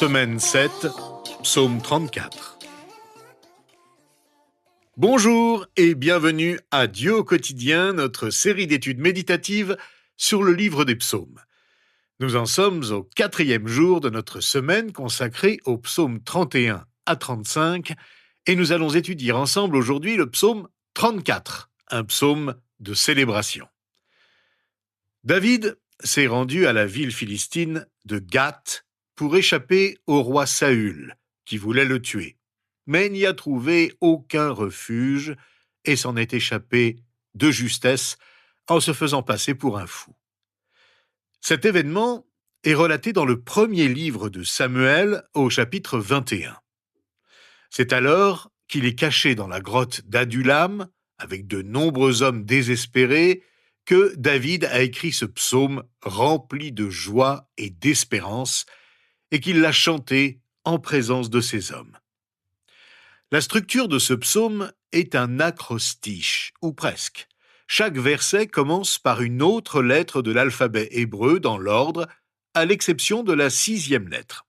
Semaine 7, psaume 34. Bonjour et bienvenue à Dieu au quotidien, notre série d'études méditatives sur le livre des psaumes. Nous en sommes au 4e jour de notre semaine consacrée aux psaumes 31 à 35 et nous allons étudier ensemble aujourd'hui le psaume 34, un psaume de célébration. David s'est rendu à la ville philistine de Gath pour échapper au roi Saül, qui voulait le tuer, mais n'y a trouvé aucun refuge et s'en est échappé de justesse en se faisant passer pour un fou. Cet événement est relaté dans le premier livre de Samuel au chapitre 21. C'est alors qu'il est caché dans la grotte d'Adullam, avec de nombreux hommes désespérés, que David a écrit ce psaume rempli de joie et d'espérance et qu'il l'a chanté en présence de ces hommes. La structure de ce psaume est un acrostiche, ou presque. Chaque verset commence par une autre lettre de l'alphabet hébreu dans l'ordre, à l'exception de la 6e lettre.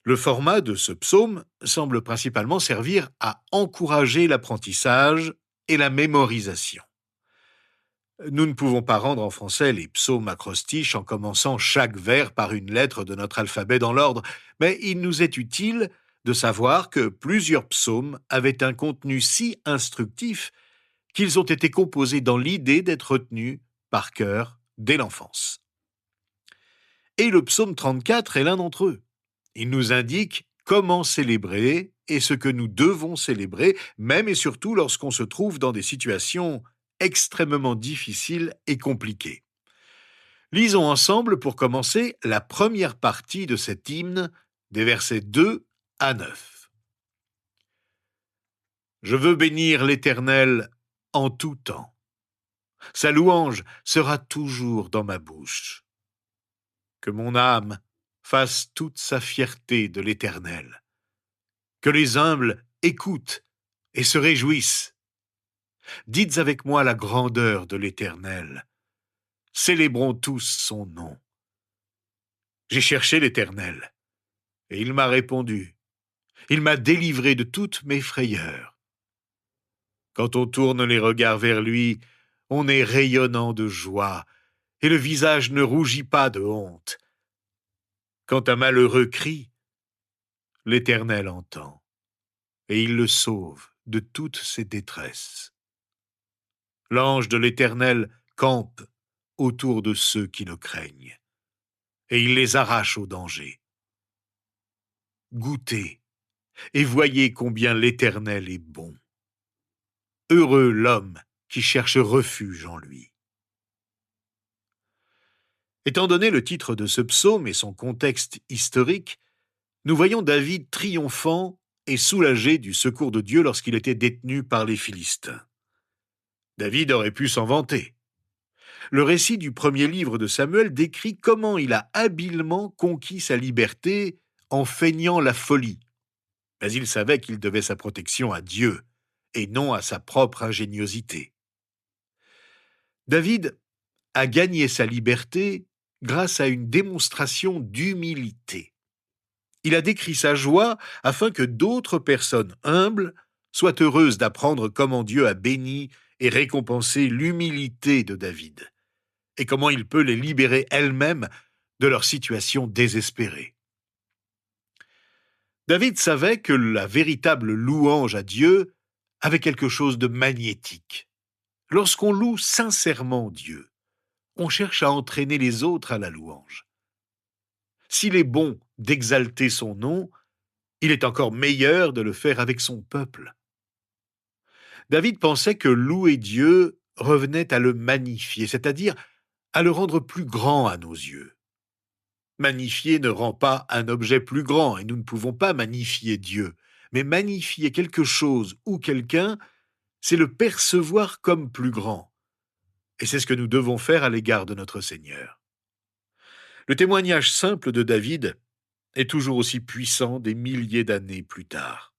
Le format de ce psaume semble principalement servir à encourager l'apprentissage et la mémorisation. Nous ne pouvons pas rendre en français les psaumes acrostiches en commençant chaque vers par une lettre de notre alphabet dans l'ordre, mais il nous est utile de savoir que plusieurs psaumes avaient un contenu si instructif qu'ils ont été composés dans l'idée d'être retenus par cœur dès l'enfance. Et le psaume 34 est l'un d'entre eux. Il nous indique comment célébrer et ce que nous devons célébrer, même et surtout lorsqu'on se trouve dans des situations extrêmement difficiles et compliquées. Lisons ensemble pour commencer la première partie de cet hymne, des versets 2 à 9. Je veux bénir l'Éternel en tout temps. Sa louange sera toujours dans ma bouche. Que mon âme fasse toute sa fierté de l'Éternel. Que les humbles écoutent et se réjouissent. Dites avec moi la grandeur de l'Éternel. Célébrons tous son nom. J'ai cherché l'Éternel, et il m'a répondu. Il m'a délivré de toutes mes frayeurs. Quand on tourne les regards vers lui, on est rayonnant de joie, et le visage ne rougit pas de honte. Quand un malheureux crie, l'Éternel entend, et il le sauve de toutes ses détresses. L'ange de l'Éternel campe autour de ceux qui le craignent, et il les arrache au danger. Goûtez et voyez combien l'Éternel est bon. Heureux l'homme qui cherche refuge en lui. Étant donné le titre de ce psaume et son contexte historique, nous voyons David triomphant et soulagé du secours de Dieu lorsqu'il était détenu par les Philistins. David aurait pu s'en vanter. Le récit du premier livre de Samuel décrit comment il a habilement conquis sa liberté en feignant la folie. Mais il savait qu'il devait sa protection à Dieu et non à sa propre ingéniosité. David a gagné sa liberté grâce à une démonstration d'humilité. Il a décrit sa joie afin que d'autres personnes humbles soient heureuses d'apprendre comment Dieu a béni et récompensé l'humilité de David, et comment il peut les libérer elles-mêmes de leur situation désespérée. David savait que la véritable louange à Dieu avait quelque chose de magnétique. Lorsqu'on loue sincèrement Dieu, on cherche à entraîner les autres à la louange. S'il est bon d'exalter son nom, il est encore meilleur de le faire avec son peuple. David pensait que louer Dieu revenait à le magnifier, c'est-à-dire à le rendre plus grand à nos yeux. Magnifier ne rend pas un objet plus grand, et nous ne pouvons pas magnifier Dieu. Mais magnifier quelque chose ou quelqu'un, c'est le percevoir comme plus grand. Et c'est ce que nous devons faire à l'égard de notre Seigneur. Le témoignage simple de David est toujours aussi puissant des milliers d'années plus tard.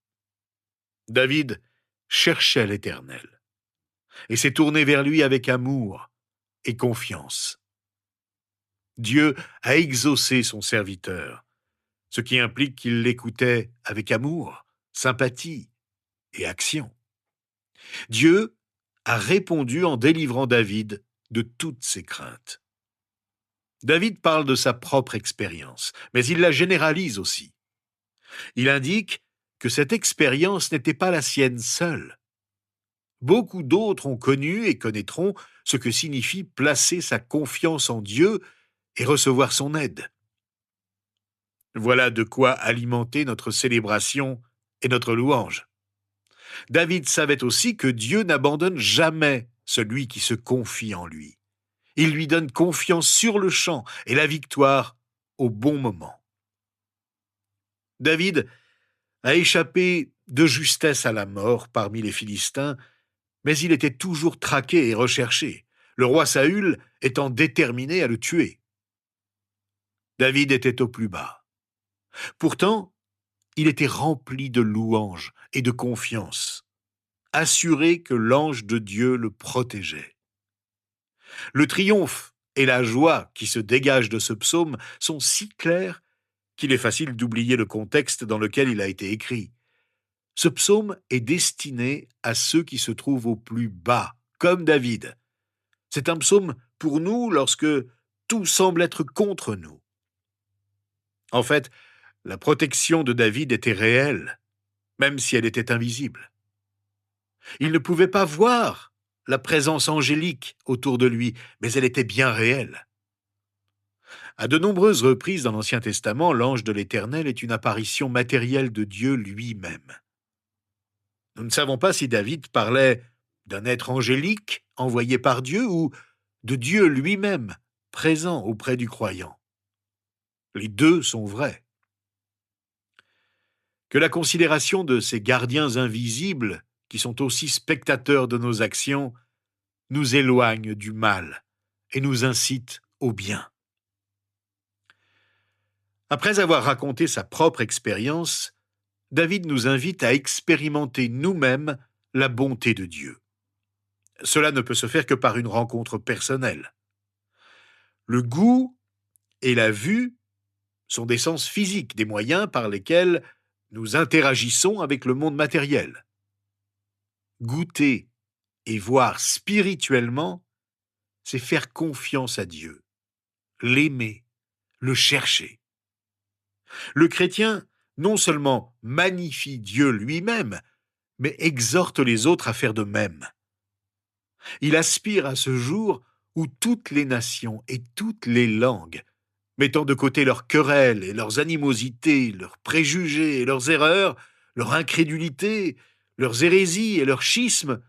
David cherchait l'Éternel et s'est tourné vers lui avec amour et confiance. Dieu a exaucé son serviteur. ce qui implique qu'il l'écoutait avec amour, sympathie et action. Dieu a répondu en délivrant David de toutes ses craintes. David parle de sa propre expérience, mais il la généralise aussi. Il indique que cette expérience n'était pas la sienne seule. Beaucoup d'autres ont connu et connaîtront ce que signifie placer sa confiance en Dieu et recevoir son aide. Voilà de quoi alimenter notre célébration et notre louange. David savait aussi que Dieu n'abandonne jamais celui qui se confie en lui. Il lui donne confiance sur le champ et la victoire au bon moment. David a échappé de justesse à la mort parmi les Philistins, mais il était toujours traqué et recherché, le roi Saül étant déterminé à le tuer. David était au plus bas. Pourtant, il était rempli de louanges et de confiance, assuré que l'ange de Dieu le protégeait. Le triomphe et la joie qui se dégagent de ce psaume sont si clairs qu'il est facile d'oublier le contexte dans lequel il a été écrit. Ce psaume est destiné à ceux qui se trouvent au plus bas, comme David. C'est un psaume pour nous lorsque tout semble être contre nous. En fait, la protection de David était réelle, même si elle était invisible. Il ne pouvait pas voir la présence angélique autour de lui, mais elle était bien réelle. À de nombreuses reprises dans l'Ancien Testament, l'ange de l'Éternel est une apparition matérielle de Dieu lui-même. Nous ne savons pas si David parlait d'un être angélique envoyé par Dieu ou de Dieu lui-même présent auprès du croyant. Les deux sont vrais. Que la considération de ces gardiens invisibles, qui sont aussi spectateurs de nos actions, nous éloigne du mal et nous incite au bien. Après avoir raconté sa propre expérience, David nous invite à expérimenter nous-mêmes la bonté de Dieu. Cela ne peut se faire que par une rencontre personnelle. Le goût et la vue sont des sens physiques, des moyens par lesquels nous interagissons avec le monde matériel. Goûter et voir spirituellement, c'est faire confiance à Dieu, l'aimer, le chercher. Le chrétien non seulement magnifie Dieu lui-même, mais exhorte les autres à faire de même. Il aspire à ce jour où toutes les nations et toutes les langues, mettant de côté leurs querelles et leurs animosités, leurs préjugés et leurs erreurs, leur incrédulité, leurs hérésies et leurs schismes,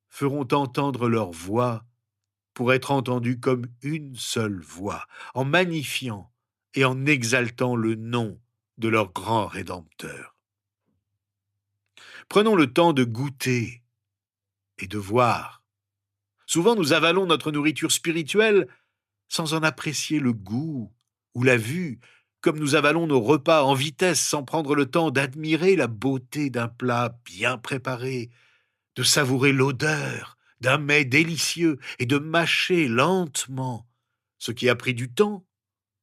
feront entendre leur voix pour être entendues comme une seule voix, en magnifiant et en exaltant le nom de leur grand Rédempteur. Prenons le temps de goûter et de voir. Souvent, nous avalons notre nourriture spirituelle sans en apprécier le goût ou la vue, comme nous avalons nos repas en vitesse sans prendre le temps d'admirer la beauté d'un plat bien préparé, de savourer l'odeur d'un mets délicieux et de mâcher lentement ce qui a pris du temps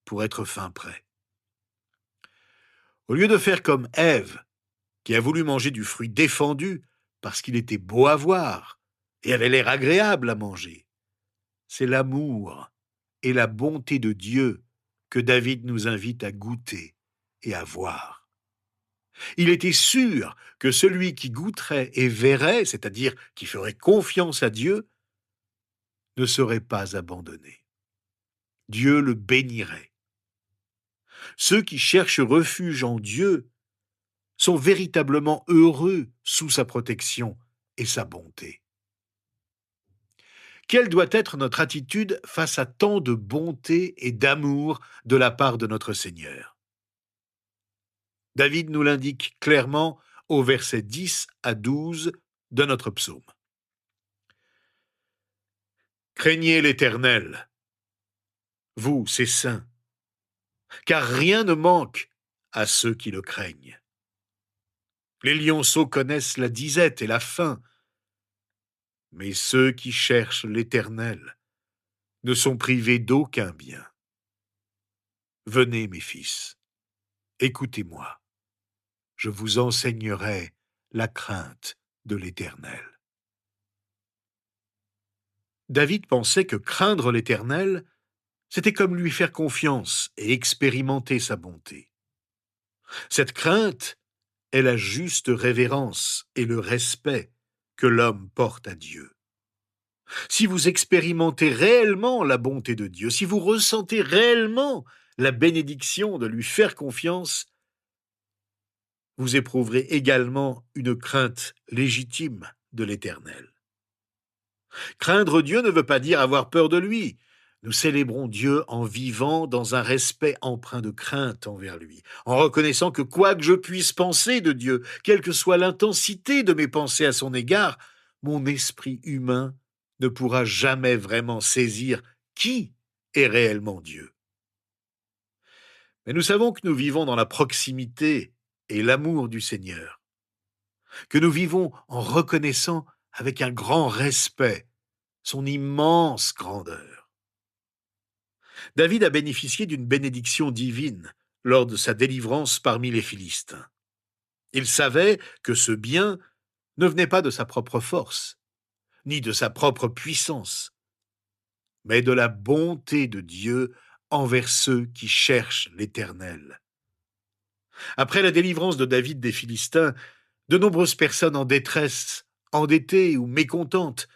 pour être fin prêt. Au lieu de faire comme Ève, qui a voulu manger du fruit défendu parce qu'il était beau à voir et avait l'air agréable à manger, c'est l'amour et la bonté de Dieu que David nous invite à goûter et à voir. Il était sûr que celui qui goûterait et verrait, c'est-à-dire qui ferait confiance à Dieu, ne serait pas abandonné. Dieu le bénirait. Ceux qui cherchent refuge en Dieu sont véritablement heureux sous sa protection et sa bonté. Quelle doit être notre attitude face à tant de bonté et d'amour de la part de notre Seigneur ? David nous l'indique clairement au verset 10 à 12 de notre psaume. Craignez l'Éternel, vous, ses saints, car rien ne manque à ceux qui le craignent. Les lionceaux connaissent la disette et la faim, mais ceux qui cherchent l'Éternel ne sont privés d'aucun bien. Venez, mes fils, Écoutez-moi, je vous enseignerai la crainte de l'Éternel. David pensait que craindre l'Éternel, c'était comme lui faire confiance et expérimenter sa bonté. Cette crainte est la juste révérence et le respect que l'homme porte à Dieu. Si vous expérimentez réellement la bonté de Dieu, si vous ressentez réellement la bénédiction de lui faire confiance, vous éprouverez également une crainte légitime de l'Éternel. Craindre Dieu ne veut pas dire avoir peur de lui. Nous célébrons Dieu en vivant dans un respect empreint de crainte envers lui, en reconnaissant que quoi que je puisse penser de Dieu, quelle que soit l'intensité de mes pensées à son égard, mon esprit humain ne pourra jamais vraiment saisir qui est réellement Dieu. Mais nous savons que nous vivons dans la proximité et l'amour du Seigneur, que nous vivons en reconnaissant avec un grand respect son immense grandeur. David a bénéficié d'une bénédiction divine lors de sa délivrance parmi les Philistins. Il savait que ce bien ne venait pas de sa propre force, ni de sa propre puissance, mais de la bonté de Dieu envers ceux qui cherchent l'Éternel. Après la délivrance de David des Philistins, de nombreuses personnes en détresse, endettées ou mécontentes,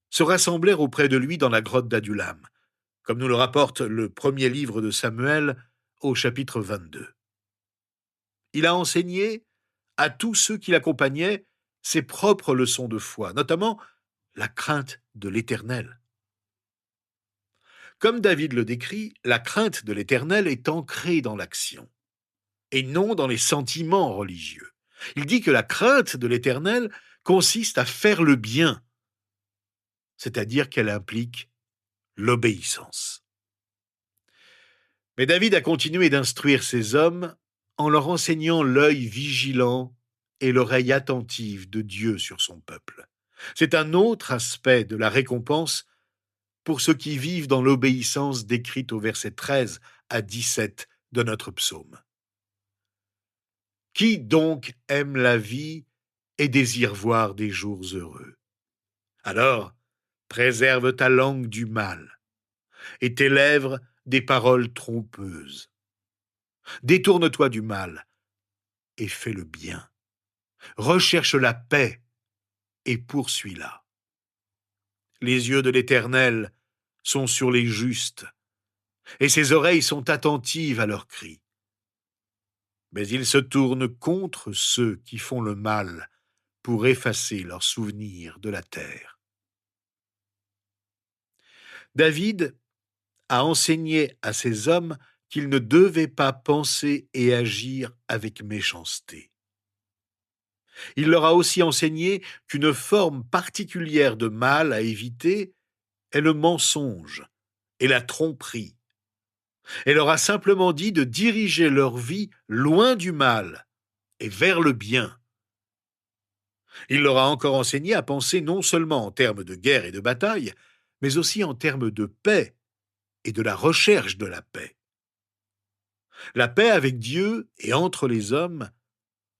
se rassemblèrent auprès de lui dans la grotte d'Adulam, comme nous le rapporte le premier livre de Samuel au chapitre 22. Il a enseigné à tous ceux qui l'accompagnaient ses propres leçons de foi, notamment la crainte de l'Éternel. Comme David le décrit, la crainte de l'Éternel est ancrée dans l'action, et non dans les sentiments religieux. Il dit que la crainte de l'Éternel consiste à faire le bien, c'est-à-dire qu'elle implique l'obéissance. Mais David a continué d'instruire ses hommes en leur enseignant l'œil vigilant et l'oreille attentive de Dieu sur son peuple. C'est un autre aspect de la récompense pour ceux qui vivent dans l'obéissance décrite au verset 13 à 17 de notre psaume. Qui donc aime la vie et désire voir des jours heureux? Alors, préserve ta langue du mal et tes lèvres des paroles trompeuses. Détourne-toi du mal et fais le bien. Recherche la paix et poursuis-la. Les yeux de l'Éternel sont sur les justes, et ses oreilles sont attentives à leurs cris. Mais il se tourne contre ceux qui font le mal pour effacer leurs souvenirs de la terre. David a enseigné à ses hommes qu'ils ne devaient pas penser et agir avec méchanceté. Il leur a aussi enseigné qu'une forme particulière de mal à éviter est le mensonge et la tromperie. Elle leur a simplement dit de diriger leur vie loin du mal et vers le bien. Il leur a encore enseigné à penser non seulement en termes de guerre et de bataille, mais aussi en termes de paix et de la recherche de la paix. La paix avec Dieu et entre les hommes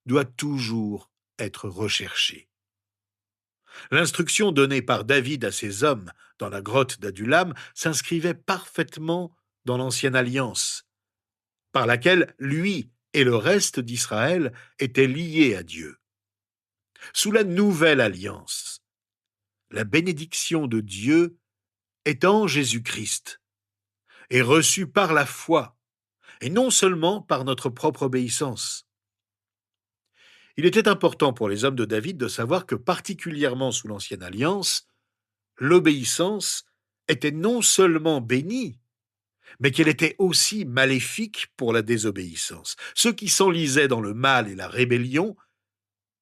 doit toujours être recherchée. L'instruction donnée par David à ses hommes dans la grotte d'Adulam s'inscrivait parfaitement dans l'ancienne alliance, par laquelle lui et le reste d'Israël étaient liés à Dieu. Sous la nouvelle alliance, la bénédiction de Dieu est en Jésus-Christ et reçue par la foi, et non seulement par notre propre obéissance. Il était important pour les hommes de David de savoir que, particulièrement sous l'Ancienne Alliance, l'obéissance était non seulement bénie, mais qu'elle était aussi maléfique pour la désobéissance. Ceux qui s'enlisaient dans le mal et la rébellion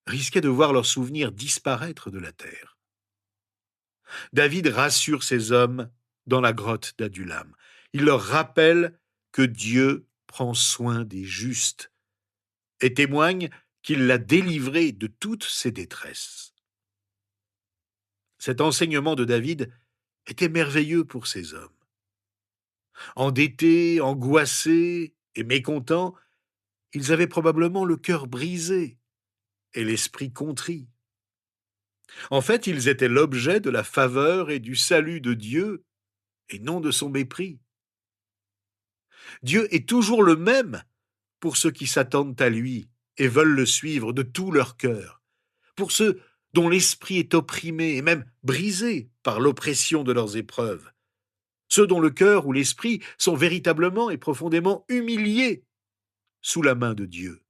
risquaient de voir leurs souvenirs disparaître de la terre. David rassure ses hommes dans la grotte d'Adulam. Il leur rappelle que Dieu prend soin des justes et témoigne qu'il l'a délivré de toutes ses détresses. Cet enseignement de David était merveilleux pour ces hommes. Endettés, angoissés et mécontents, Ils avaient probablement le cœur brisé et l'esprit contrit. En fait, ils étaient l'objet de la faveur et du salut de Dieu, et non de son mépris. Dieu est toujours le même pour ceux qui s'attendent à lui et veulent le suivre de tout leur cœur, pour ceux dont l'esprit est opprimé et même brisé par l'oppression de leurs épreuves, ceux dont le cœur ou l'esprit sont véritablement et profondément humiliés sous la main de Dieu.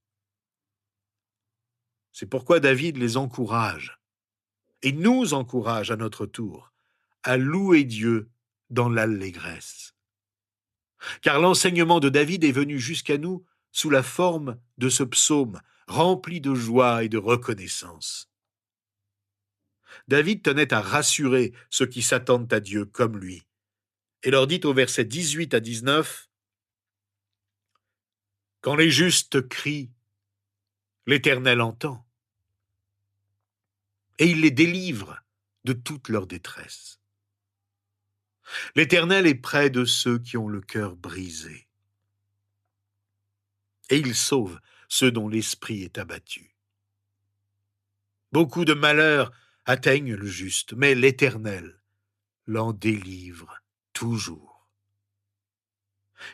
C'est pourquoi David les encourage et nous encourage à notre tour à louer Dieu dans l'allégresse. Car l'enseignement de David est venu jusqu'à nous sous la forme de ce psaume rempli de joie et de reconnaissance. David tenait à rassurer ceux qui s'attendent à Dieu comme lui, et leur dit au verset 18 à 19 : « Quand les justes crient, l'Éternel entend, et il les délivre de toute leur détresse. L'Éternel est près de ceux qui ont le cœur brisé, et il sauve ceux dont l'esprit est abattu. Beaucoup de malheurs atteignent le juste, mais l'Éternel l'en délivre toujours.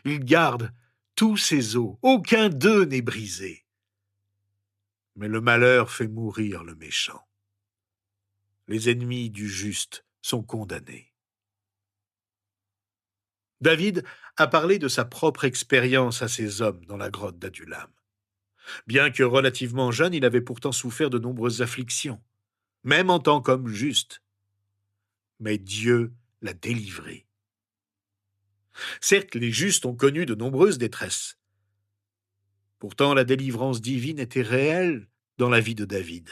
Il garde tous ses os, aucun d'eux n'est brisé. Mais le malheur fait mourir le méchant. Les ennemis du juste sont condamnés. David a parlé de sa propre expérience à ces hommes dans la grotte d'Adullam. Bien que relativement jeune, il avait pourtant souffert de nombreuses afflictions, même en tant qu'homme juste. Mais Dieu l'a délivré. Certes, les justes ont connu de nombreuses détresses. Pourtant, la délivrance divine était réelle dans la vie de David.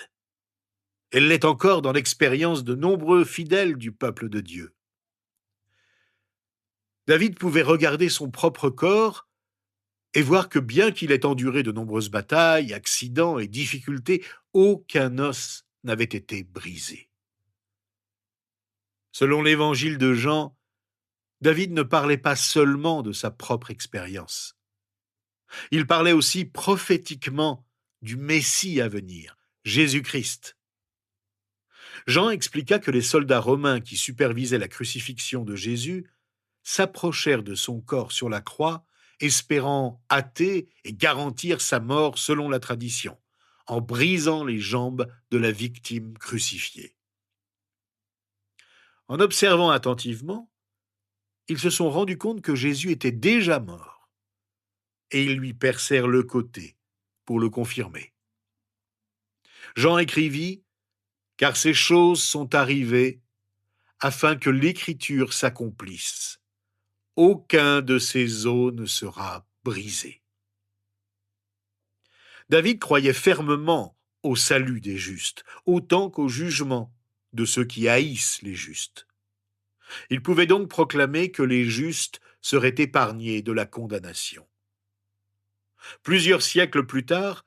Elle l'est encore dans l'expérience de nombreux fidèles du peuple de Dieu. David pouvait regarder son propre corps et voir que bien qu'il ait enduré de nombreuses batailles, accidents et difficultés, aucun os n'avait été brisé. Selon l'évangile de Jean, David ne parlait pas seulement de sa propre expérience. Il parlait aussi prophétiquement du Messie à venir, Jésus-Christ. Jean expliqua que les soldats romains qui supervisaient la crucifixion de Jésus s'approchèrent de son corps sur la croix, espérant hâter et garantir sa mort selon la tradition, en brisant les jambes de la victime crucifiée. En observant attentivement, ils se sont rendus compte que Jésus était déjà mort, et ils lui percèrent le côté pour le confirmer. Jean écrivit : « Car ces choses sont arrivées afin que l'Écriture s'accomplisse. Aucun de ces os ne sera brisé. » David croyait fermement au salut des justes, autant qu'au jugement de ceux qui haïssent les justes. Il pouvait donc proclamer que les justes seraient épargnés de la condamnation. Plusieurs siècles plus tard,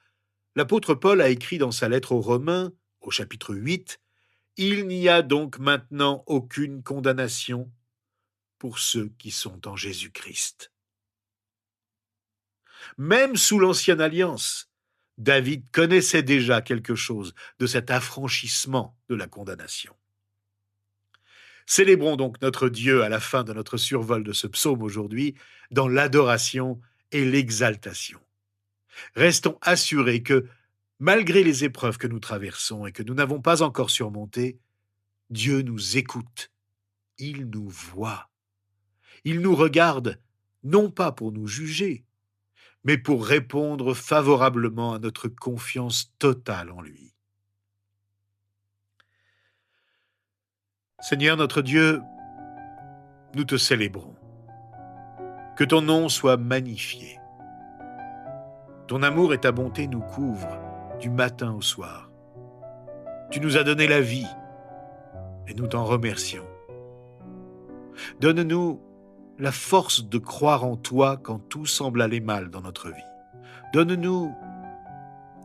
l'apôtre Paul a écrit dans sa lettre aux Romains, au chapitre 8, « Il n'y a donc maintenant aucune condamnation pour ceux qui sont en Jésus-Christ. » Même sous l'Ancienne Alliance, David connaissait déjà quelque chose de cet affranchissement de la condamnation. Célébrons donc notre Dieu à la fin de notre survol de ce psaume aujourd'hui, dans l'adoration et l'exaltation. Restons assurés que, malgré les épreuves que nous traversons et que nous n'avons pas encore surmontées, Dieu nous écoute, il nous voit, il nous regarde non pas pour nous juger, mais pour répondre favorablement à notre confiance totale en lui. Seigneur notre Dieu, nous te célébrons. Que ton nom soit magnifié. Ton amour et ta bonté nous couvrent du matin au soir. Tu nous as donné la vie et nous t'en remercions. Donne-nous la force de croire en toi quand tout semble aller mal dans notre vie. Donne-nous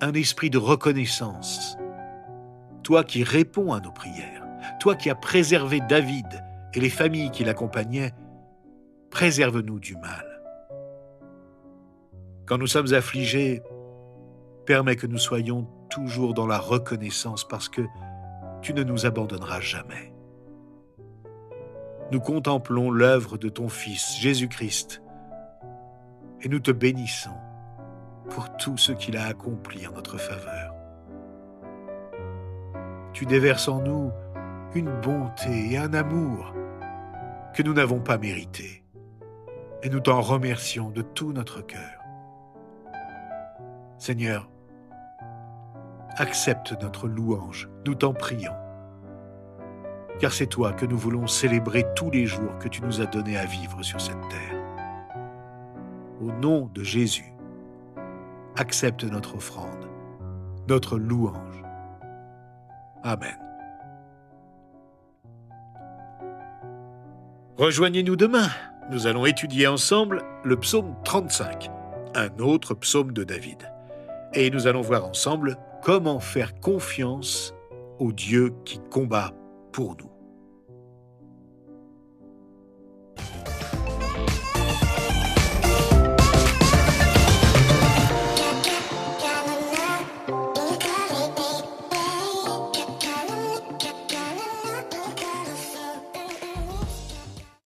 un esprit de reconnaissance. Toi qui réponds à nos prières, toi qui as préservé David et les familles qui l'accompagnaient, préserve-nous du mal. Quand nous sommes affligés, Permets que nous soyons toujours dans la reconnaissance parce que tu ne nous abandonneras jamais. Nous contemplons l'œuvre de ton Fils, Jésus-Christ, et nous te bénissons pour tout ce qu'il a accompli en notre faveur. Tu déverses en nous une bonté et un amour que nous n'avons pas mérité, et nous t'en remercions de tout notre cœur. Seigneur, accepte notre louange, nous t'en prions, car c'est toi que nous voulons célébrer tous les jours que tu nous as donnés à vivre sur cette terre. Au nom de Jésus, accepte notre offrande, notre louange. Amen. Rejoignez-nous demain. Nous allons étudier ensemble le psaume 35, un autre psaume de David. Et nous allons voir ensemble comment faire confiance au Dieu qui combat pour nous.